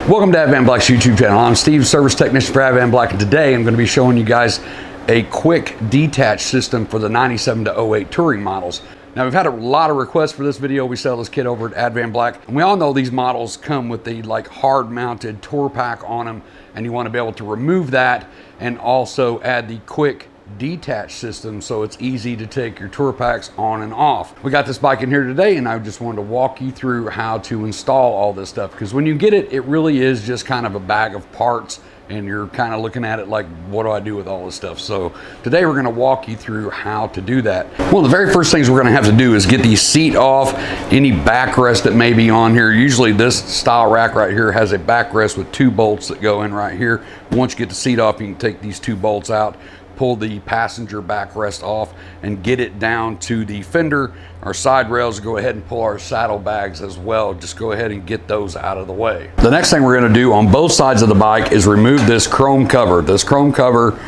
Welcome to Advanblack's YouTube channel. I'm Steve, service technician for Advanblack, and today I'm going to be showing you guys a quick detach system for the 97 to 08 touring models. Now, we've had a lot of requests for this video. We sell this kit over at Advanblack, and we all know these models come with the hard mounted tour pack on them, and you want to be able to remove that and also add the quick detach system so it's easy to take your tour packs on and off. We got this bike in here today, and I just wanted to walk you through how to install all this stuff, because when you get it, it really is just kind of a bag of parts, and you're kind of looking at it like, what do I do with all this stuff? So today we're going to walk you through how to do that. One of the very first things we're going to have to do is get the seat off, any backrest that may be on here. Usually this style rack right here has a backrest with 2 bolts that go in right here. Once you get the seat off, you can take these 2 bolts out, pull the passenger backrest off, and get it down to the fender. Our side rails, go ahead and pull our saddle bags as well. Just go ahead and get those out of the way. The next thing we're going to do on both sides of the bike is remove this chrome cover. This chrome cover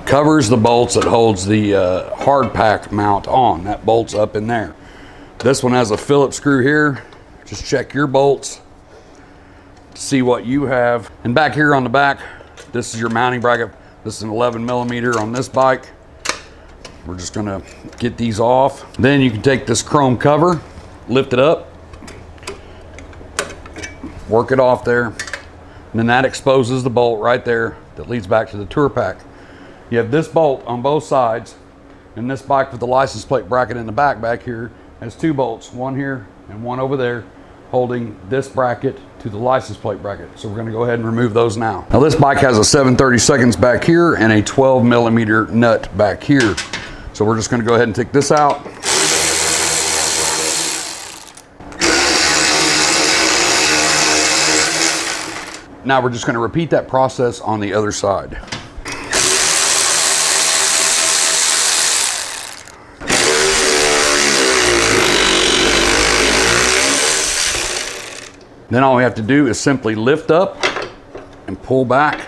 covers the bolts that holds the hard pack mount on. That bolt's up in there. This one has a Phillips screw here. Just check your bolts, see what you have. And back here on the back, this is your mounting bracket. This is an 11 millimeter on this bike. We're just gonna get these off. Then you can take this chrome cover, lift it up, work it off there, and then that exposes the bolt right there that leads back to the tour pack. You have this bolt on both sides, and this bike with the license plate bracket in the back here has 2 bolts, one here and one over there, holding this bracket to the license plate bracket. So we're gonna go ahead and remove those now. Now this bike has a 7/32 back here and a 12 millimeter nut back here. So we're just gonna go ahead and take this out. Now we're just gonna repeat that process on the other side. Then all we have to do is simply lift up and pull back,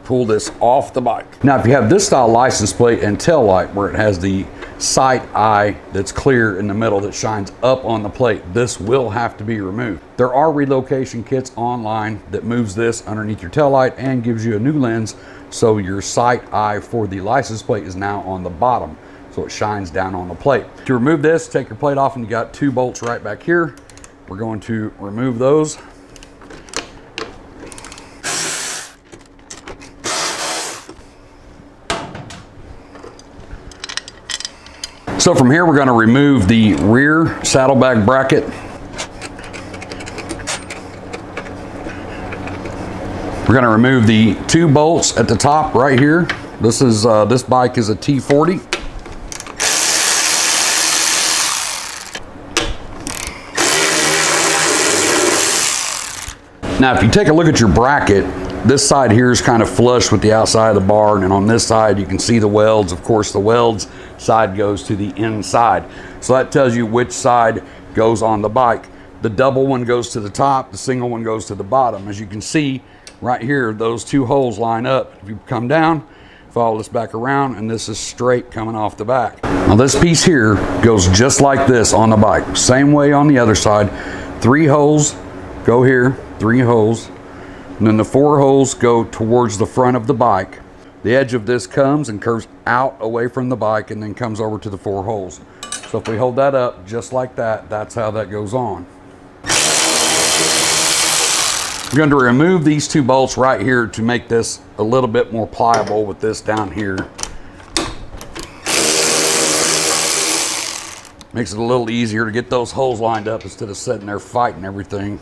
pull this off the bike. Now, if you have this style license plate and tail light where it has the sight eye that's clear in the middle that shines up on the plate, this will have to be removed. There are relocation kits online that moves this underneath your tail light and gives you a new lens, so your sight eye for the license plate is now on the bottom, so it shines down on the plate. To remove this, take your plate off, and you got 2 bolts right back here. We're going to remove those. So from here, we're going to remove the rear saddlebag bracket. We're going to remove the 2 bolts at the top right here. This is this bike is a T40. Now, if you take a look at your bracket, this side here is kind of flush with the outside of the bar, and on this side you can see the welds. Of course, the welds side goes to the inside. So that tells you which side goes on the bike. The double one goes to the top, the single one goes to the bottom. As you can see right here, those 2 holes line up. If you come down, follow this back around, and this is straight coming off the back. Now this piece here goes just like this on the bike. Same way on the other side. 3 holes go here, 3 holes, and then the 4 holes go towards the front of the bike. The edge of this comes and curves out away from the bike and then comes over to the 4 holes. So if we hold that up just like that, that's how that goes on. We're going to remove these 2 bolts right here to make this a little bit more pliable with this down here. Makes it a little easier to get those holes lined up instead of sitting there fighting everything.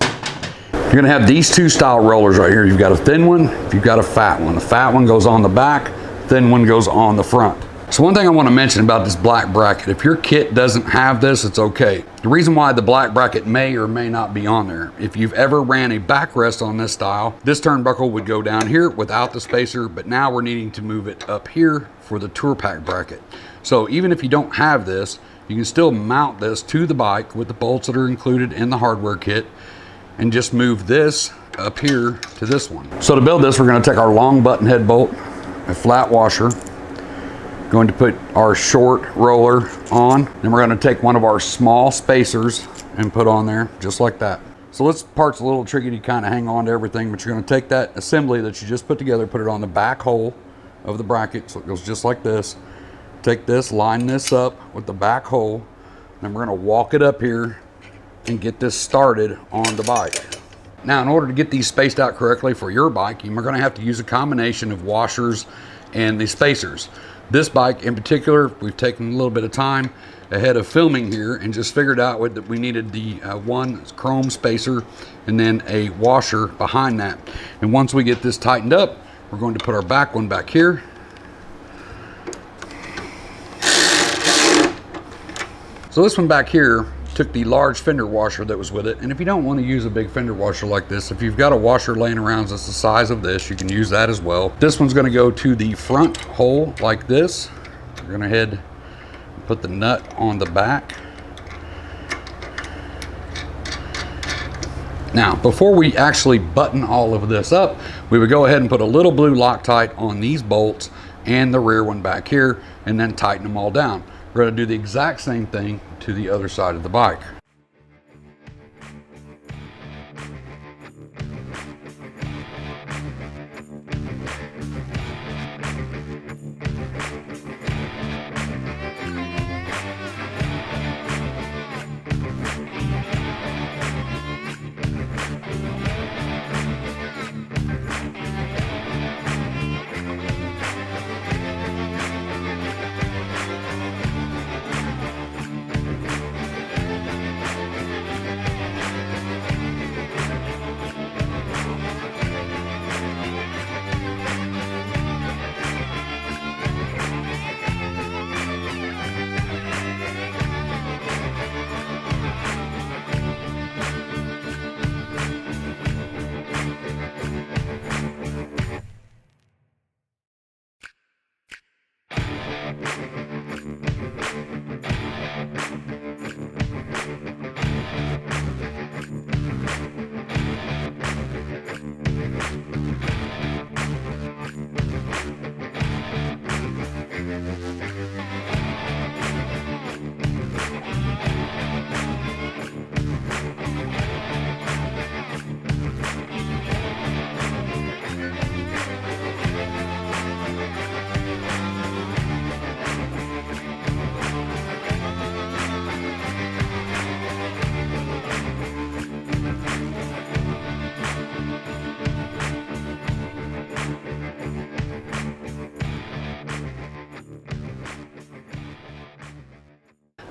You're gonna have these 2 style rollers right here. You've got a thin one, you've got a fat one. The fat one goes on the back, thin one goes on the front. So one thing I wanna mention about this black bracket, if your kit doesn't have this, it's okay. The reason why the black bracket may or may not be on there, if you've ever ran a backrest on this style, this turnbuckle would go down here without the spacer, but now we're needing to move it up here for the tour pack bracket. So even if you don't have this, you can still mount this to the bike with the bolts that are included in the hardware kit, and just move this up here to this one. So to build this, we're going to take our long button head bolt, a flat washer, going to put our short roller on, then we're going to take one of our small spacers and put on there just like that. So this part's a little tricky to kind of hang on to everything, but you're going to take that assembly that you just put together, put it on the back hole of the bracket, so it goes just like this. Take this, line this up with the back hole, then we're going to walk it up here and get this started on the bike. Now, in order to get these spaced out correctly for your bike, you're going to have to use a combination of washers and the spacers. This bike in particular, we've taken a little bit of time ahead of filming here and just figured out that we needed the one chrome spacer and then a washer behind that. And once we get this tightened up, we're going to put our back one back here. So this one back here took the large fender washer that was with it, and if you don't want to use a big fender washer like this, if you've got a washer laying around that's the size of this, you can use that as well. This one's going to go to the front hole like this. We're going to head and put the nut on the back. Now, before we actually button all of this up, we would go ahead and put a little blue Loctite on these bolts and the rear one back here, and then tighten them all down. We're going to do the exact same thing to the other side of the bike.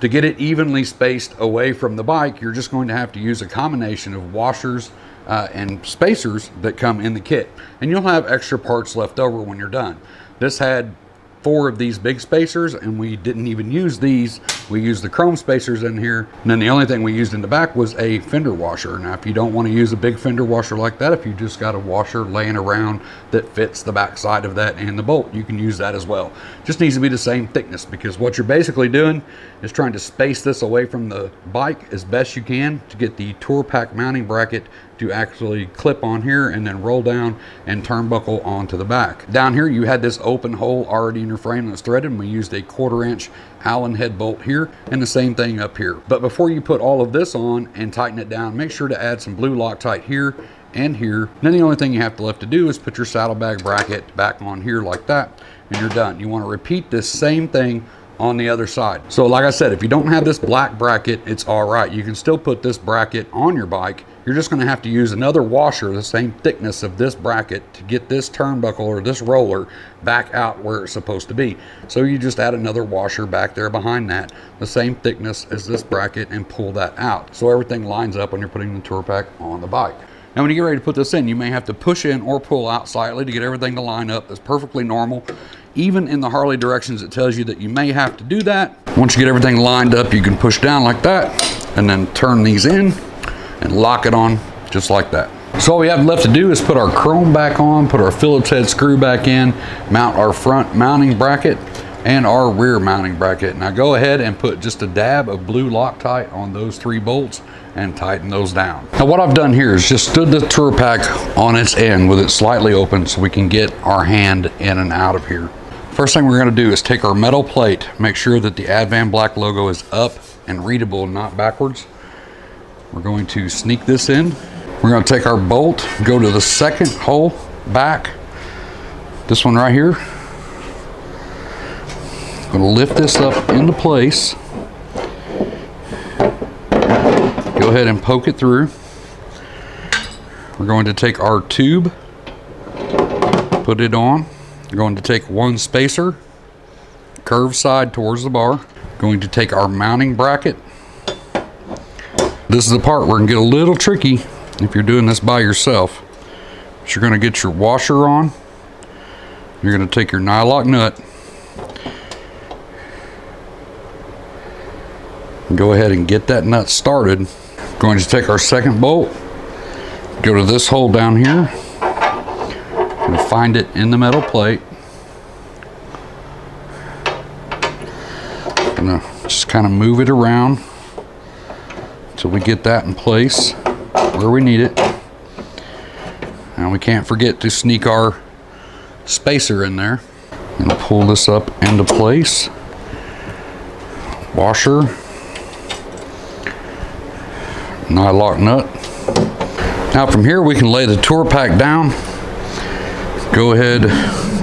To get it evenly spaced away from the bike, you're just going to have to use a combination of washers and spacers that come in the kit. And you'll have extra parts left over when you're done. This had 4 of these big spacers, and we didn't even use these. We used the chrome spacers in here, and then the only thing we used in the back was a fender washer. Now, if you don't want to use a big fender washer like that, if you just got a washer laying around that fits the back side of that and the bolt, you can use that as well. Just needs to be the same thickness, because what you're basically doing is trying to space this away from the bike as best you can to get the tour-pak mounting bracket to actually clip on here and then roll down and turnbuckle onto the back. Down here you had this open hole already in your frame that's threaded, and we used a 1/4 inch Allen head bolt here, and the same thing up here. But before you put all of this on and tighten it down, make sure to add some blue Loctite here and here. And then the only thing you have left to do is put your saddlebag bracket back on here like that, and you're done. You want to repeat this same thing on the other side. So like I said, if you don't have this black bracket, it's all right. You can still put this bracket on your bike. You're just going to have to use another washer the same thickness of this bracket to get this turnbuckle or this roller back out where it's supposed to be. So you just add another washer back there behind that, the same thickness as this bracket, and pull that out. So everything lines up when you're putting the tour-pak on the bike. Now when you get ready to put this in, you may have to push in or pull out slightly to get everything to line up. That's perfectly normal. Even in the Harley directions, it tells you that you may have to do that. Once you get everything lined up, you can push down like that and then turn these in and lock it on just like that. So all we have left to do is put our chrome back on, put our Phillips head screw back in, mount our front mounting bracket and our rear mounting bracket. Now go ahead and put just a dab of blue Loctite on those 3 bolts and tighten those down. Now what I've done here is just stood the tour-pak on its end with it slightly open so we can get our hand in and out of here. First thing we're going to do is take our metal plate, make sure that the Advanblack logo is up and readable, not backwards. We're going to sneak this in. We're going to take our bolt, go to the second hole back, this one right here. Going to lift this up into place. Go ahead and poke it through. We're going to take our tube, put it on. We're going to take one spacer, curved side towards the bar. Going to take our mounting bracket. This is the part where it can get a little tricky if you're doing this by yourself. But you're going to get your washer on. You're going to take your nylock nut. And go ahead and get that nut started. Going to take our second bolt. Go to this hole down here. And find it in the metal plate. Gonna just kind of move it around until we get that in place where we need it. And we can't forget to sneak our spacer in there. And pull this up into place. Washer. Nylock nut. Now from here we can lay the tour-pak down. Go ahead,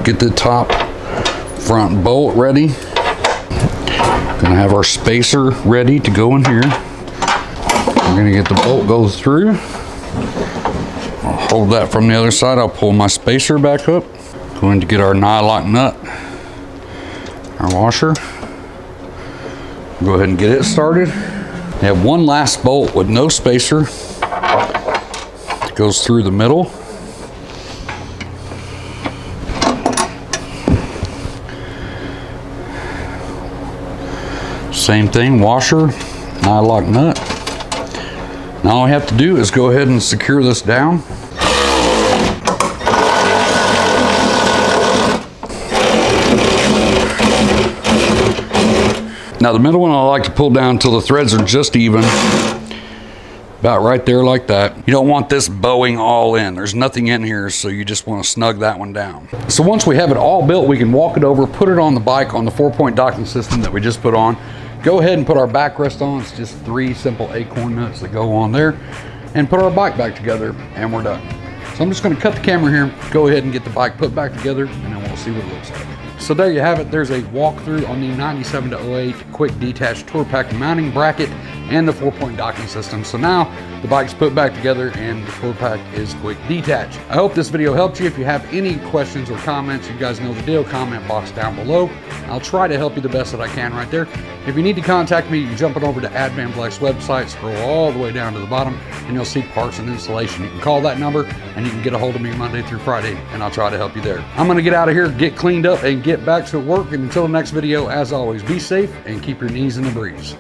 get the top front bolt ready. Gonna have our spacer ready to go in here. We're gonna get the bolt go through. I'll hold that from the other side. I'll pull my spacer back up. Going to get our nylock nut, our washer. Go ahead and get it started. We have one last bolt with no spacer. It goes through the middle. Same thing, washer, nylock nut. Now all we have to do is go ahead and secure this down. Now the middle one I like to pull down until the threads are just even. About right there like that. You don't want this bowing all in. There's nothing in here, so you just want to snug that one down. So once we have it all built, we can walk it over, put it on the bike on the 4-point docking system that we just put on. Go ahead and put our backrest on. It's just 3 simple acorn nuts that go on there. And put our bike back together, and we're done. So I'm just going to cut the camera here, go ahead and get the bike put back together, and then we'll see what it looks like. So there you have it. There's a walkthrough on the 97 to 08 quick detached tour-pak mounting bracket and the 4-point docking system. So now the bike's put back together and the tour-pak is quick detach. I hope this video helped you. If you have any questions or comments, you guys know the deal, comment box down below. I'll try to help you the best that I can right there. If you need to contact me, you can jump on over to Advanblack's website, scroll all the way down to the bottom, and you'll see parts and installation. You can call that number and you can get a hold of me Monday through Friday, and I'll try to help you there. I'm gonna get out of here, get cleaned up, and get back to work. And until the next video, as always, be safe and keep your knees in the breeze.